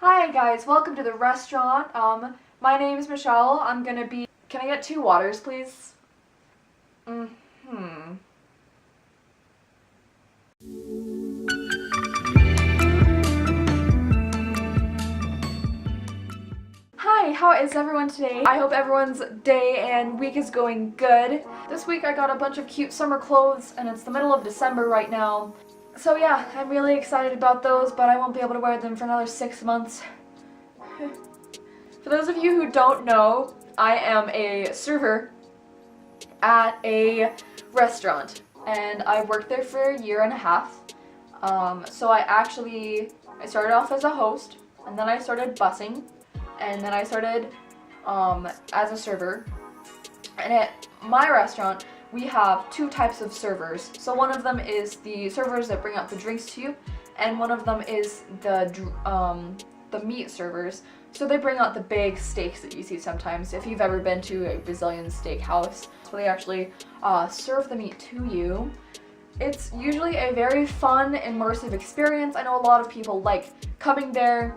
Hi guys, welcome to the restaurant. My name is Michelle. Can I get 2 waters, please? Hi, how is everyone today? I hope everyone's day and week is going good. This week I got a bunch of cute summer clothes and it's the middle of December right now. So yeah, I'm really excited about those, but I won't be able to wear them for another 6 months. For those of you who don't know, I am a server at a restaurant and I worked there for a year and a half. So I started off as a host and then I started bussing and then I started as a server. And at my restaurant, we have 2 types of servers. So one of them is the servers that bring out the drinks to you, and one of them is the meat servers. So they bring out the big steaks that you see sometimes. If you've ever been to a Brazilian steakhouse, so they actually serve the meat to you. It's usually a very fun, immersive experience. I know a lot of people like coming there.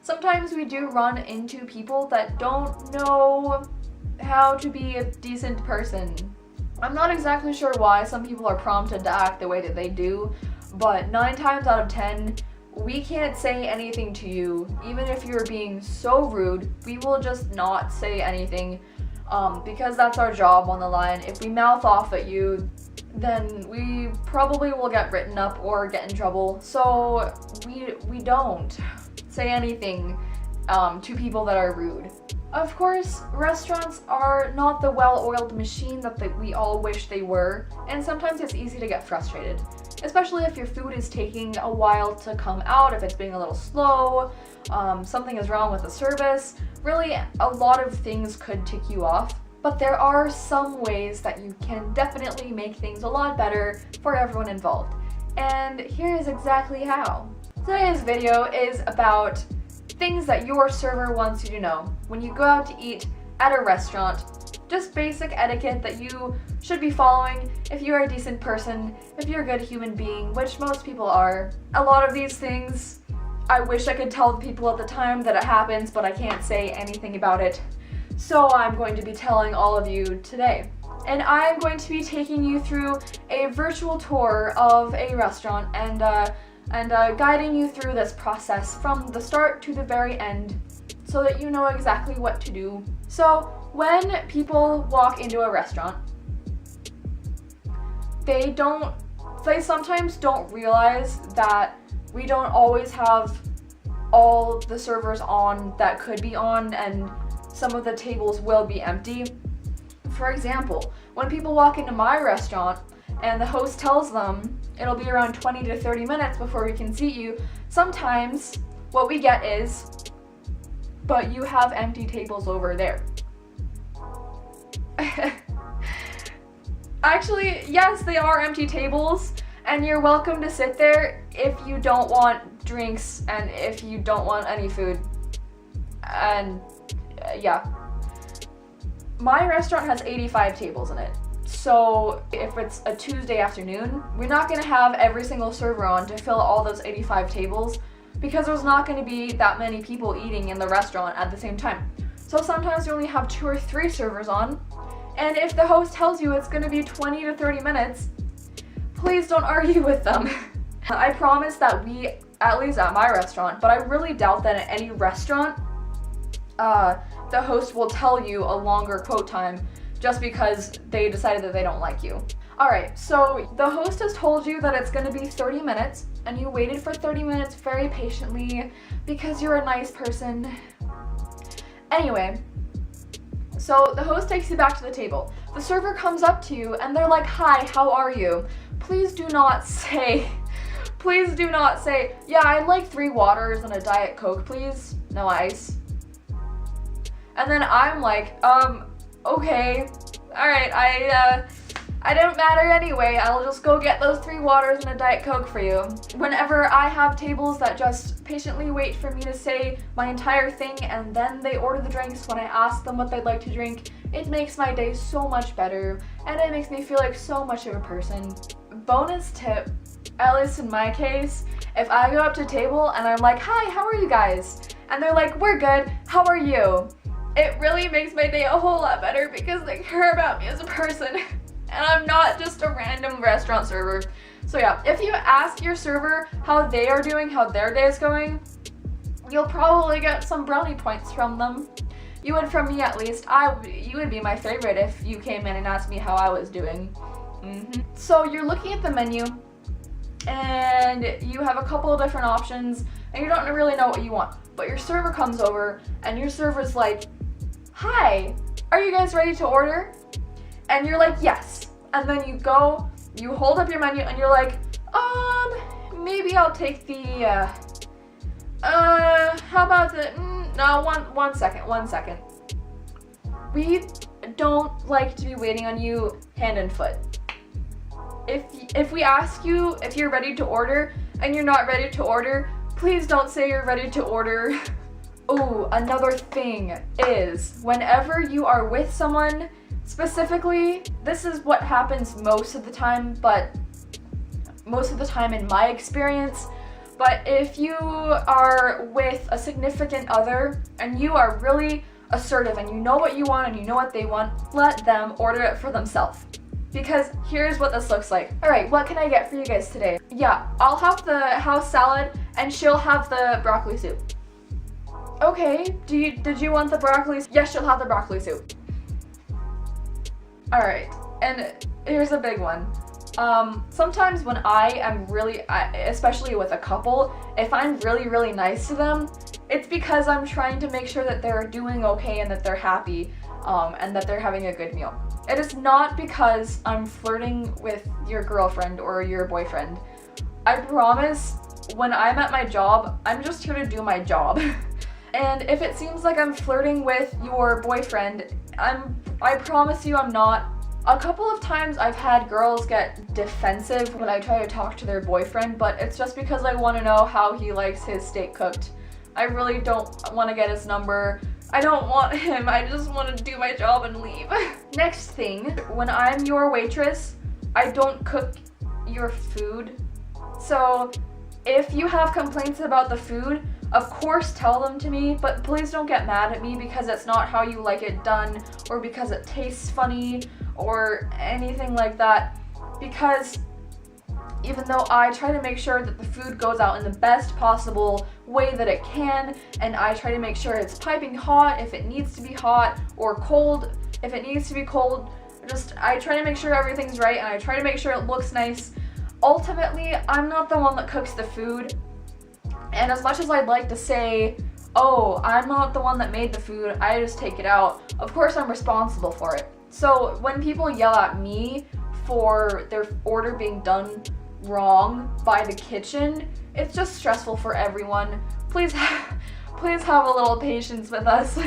Sometimes we do run into people that don't know how to be a decent person. I'm not exactly sure why some people are prompted to act the way that they do, but 9 times out of 10, we can't say anything to you. Even if you're being so rude, we will just not say anything because that's our job on the line. If we mouth off at you, then we probably will get written up or get in trouble. So we don't say anything to people that are rude. Of course, restaurants are not the well-oiled machine that we all wish they were, and sometimes it's easy to get frustrated, especially if your food is taking a while to come out, if it's being a little slow, something is wrong with the service. Really, a lot of things could tick you off, but there are some ways that you can definitely make things a lot better for everyone involved, and here is exactly how. Today's video is about things that your server wants you to know when you go out to eat at a restaurant. Just basic etiquette that you should be following if you're a decent person, if you're a good human being, which most people are. A lot of these things, I wish I could tell the people at the time that it happens, but I can't say anything about it. So I'm going to be telling all of you today. And I'm going to be taking you through a virtual tour of a restaurant and guiding you through this process from the start to the very end so that you know exactly what to do. So when people walk into a restaurant, they sometimes don't realize that we don't always have all the servers on that could be on, and some of the tables will be empty. For example, when people walk into my restaurant and the host tells them it'll be around 20 to 30 minutes before we can seat you, sometimes what we get is, but you have empty tables over there. Actually, yes, they are empty tables, and you're welcome to sit there if you don't want drinks and if you don't want any food. And yeah. My restaurant has 85 tables in it. So if it's a Tuesday afternoon, we're not going to have every single server on to fill all those 85 tables because there's not going to be that many people eating in the restaurant at the same time. So sometimes we only have 2 or 3 servers on, and if the host tells you it's going to be 20 to 30 minutes, please don't argue with them. I promise that we, at least at my restaurant, but I really doubt that at any restaurant, the host will tell you a longer quote time just because they decided that they don't like you. Alright, so the host has told you that it's gonna be 30 minutes, and you waited for 30 minutes very patiently because you're a nice person. Anyway, so the host takes you back to the table. The server comes up to you and they're like, "Hi, how are you?" Please do not say, "Yeah, I'd like 3 waters and a Diet Coke, please. No ice." And then I'm like, okay, alright, I don't matter anyway, I'll just go get those 3 waters and a Diet Coke for you. Whenever I have tables that just patiently wait for me to say my entire thing and then they order the drinks when I ask them what they'd like to drink, it makes my day so much better and it makes me feel like so much of a person. Bonus tip, at least in my case, if I go up to a table and I'm like, hi, how are you guys? And they're like, we're good, how are you? It really makes my day a whole lot better because they care about me as a person. And I'm not just a random restaurant server. So yeah, if you ask your server how they are doing, how their day is going, you'll probably get some brownie points from them. You would from me at least. You would be my favorite if you came in and asked me how I was doing. So you're looking at the menu and you have a couple of different options and you don't really know what you want. But your server comes over and your server's like, hi, are you guys ready to order? And you're like, yes. And then you go, you hold up your menu and you're like, maybe I'll take the, how about the, no, one second. We don't like to be waiting on you hand and foot. If we ask you if you're ready to order and you're not ready to order, please don't say you're ready to order. Oh, another thing is whenever you are with someone, specifically, this is what happens most of the time, but most of the time in my experience, but if you are with a significant other and you are really assertive and you know what you want and you know what they want, let them order it for themselves. Because here's what this looks like. Alright, what can I get for you guys today? Yeah, I'll have the house salad and she'll have the broccoli soup. Okay, did you want the broccoli? Yes, she'll have the broccoli soup. Alright, and here's a big one. Sometimes when I am really, especially with a couple, if I'm really nice to them, it's because I'm trying to make sure that they're doing okay and that they're happy, and that they're having a good meal. It is not because I'm flirting with your girlfriend or your boyfriend. I promise, when I'm at my job, I'm just here to do my job. And if it seems like I'm flirting with your boyfriend, I promise you I'm not. A couple of times I've had girls get defensive when I try to talk to their boyfriend, but it's just because I want to know how he likes his steak cooked. I really don't want to get his number. I don't want him, I just want to do my job and leave. Next thing, when I'm your waitress, I don't cook your food. So if you have complaints about the food, of course tell them to me, but please don't get mad at me because it's not how you like it done or because it tastes funny or anything like that. Because even though I try to make sure that the food goes out in the best possible way that it can, and I try to make sure it's piping hot if it needs to be hot, or cold if it needs to be cold, I try to make sure everything's right and I try to make sure it looks nice. Ultimately, I'm not the one that cooks the food. And as much as I'd like to say, oh, I'm not the one that made the food, I just take it out, of course I'm responsible for it. So when people yell at me for their order being done wrong by the kitchen, it's just stressful for everyone. Please have a little patience with us.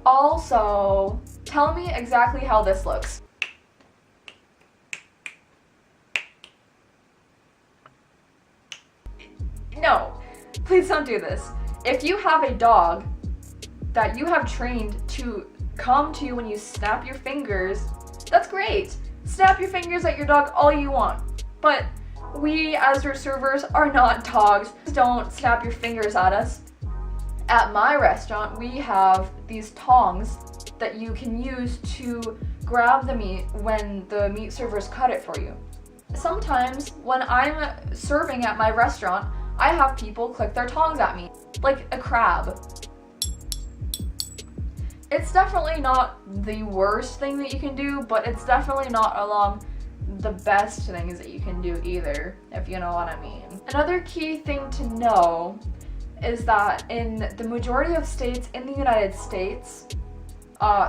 Also, tell me exactly how this looks. No. Please don't do this. If you have a dog that you have trained to come to you when you snap your fingers, that's great. Snap your fingers at your dog all you want. But we, as your servers, are not dogs. Don't snap your fingers at us. At my restaurant, we have these tongs that you can use to grab the meat when the meat servers cut it for you. Sometimes when I'm serving at my restaurant, I have people click their tongs at me, like a crab. It's definitely not the worst thing that you can do, but it's definitely not along the best things that you can do either, if you know what I mean. Another key thing to know is that in the majority of states in the United States,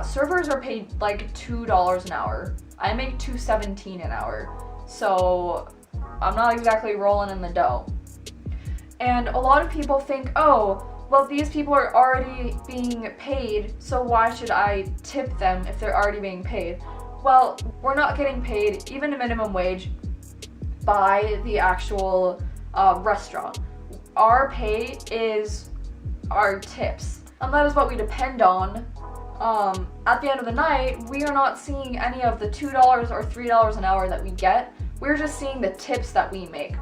servers are paid like $2 an hour. I make $2.17 an hour, so I'm not exactly rolling in the dough. And a lot of people think, oh, well, these people are already being paid, so why should I tip them if they're already being paid? Well, we're not getting paid even a minimum wage by the actual restaurant. Our pay is our tips, and that is what we depend on. At the end of the night, we are not seeing any of the $2 or $3 an hour that we get. We're just seeing the tips that we make.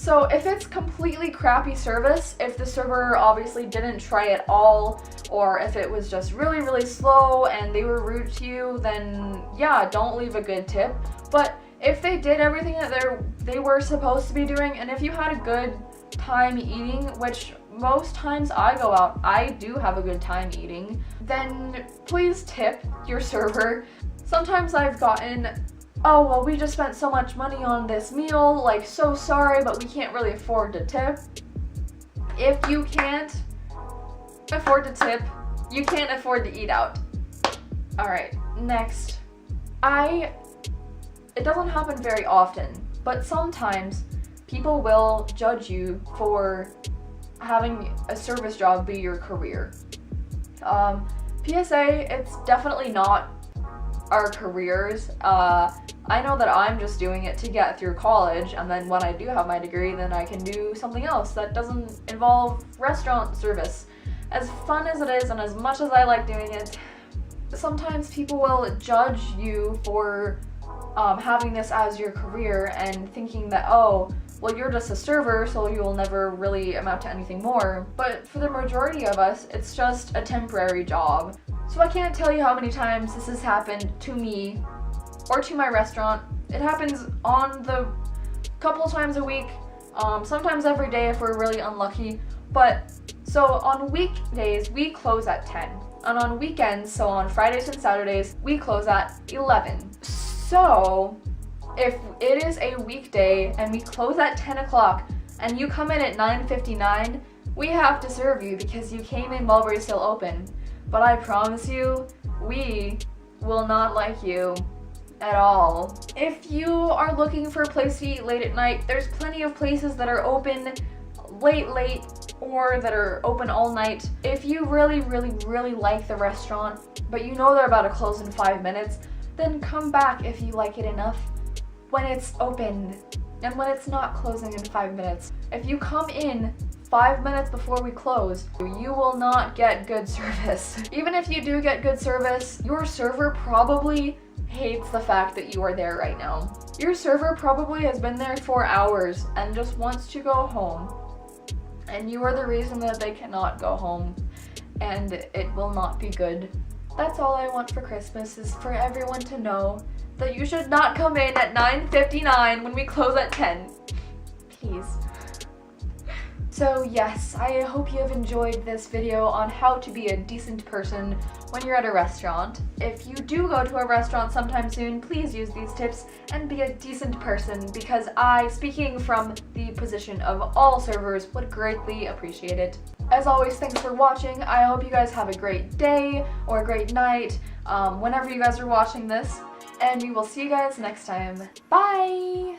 So if it's completely crappy service, if the server obviously didn't try at all, or if it was just really, really slow and they were rude to you, then yeah, don't leave a good tip. But if they did everything that they were supposed to be doing, and if you had a good time eating, which most times I go out, I do have a good time eating, then please tip your server. Sometimes I've gotten, oh, well, we just spent so much money on this meal, like, so sorry, but we can't really afford to tip. If you can't afford to tip, you can't afford to eat out. Alright, next. It doesn't happen very often, but sometimes people will judge you for having a service job be your career. PSA, it's definitely not our careers. I know that I'm just doing it to get through college, and then when I do have my degree, then I can do something else that doesn't involve restaurant service. As fun as it is, and as much as I like doing it, sometimes people will judge you for having this as your career and thinking that, oh, well, you're just a server, so you'll never really amount to anything more. But for the majority of us, it's just a temporary job. So I can't tell you how many times this has happened to me or to my restaurant. It happens on the couple times a week, sometimes every day if we're really unlucky. But so on weekdays, we close at 10. And on weekends, so on Fridays and Saturdays, we close at 11. So if it is a weekday and we close at 10 o'clock and you come in at 9:59, we have to serve you because you came in while we're still open. But I promise you, we will not like you at all. If you are looking for a place to eat late at night, there's plenty of places that are open late, or that are open all night. If you really like the restaurant, but you know they're about to close in 5 minutes, then come back if you like it enough when it's open and when it's not closing in 5 minutes. If you come in 5 minutes before we close, you will not get good service. Even if you do get good service, your server probably hates the fact that you are there right now. Your server probably has been there for hours and just wants to go home. And you are the reason that they cannot go home, and it will not be good. That's all I want for Christmas, is for everyone to know that you should not come in at 9:59 when we close at 10. Please. So yes, I hope you have enjoyed this video on how to be a decent person when you're at a restaurant. If you do go to a restaurant sometime soon, please use these tips and be a decent person, because I, speaking from the position of all servers, would greatly appreciate it. As always, thanks for watching. I hope you guys have a great day or a great night whenever you guys are watching this, and we will see you guys next time. Bye!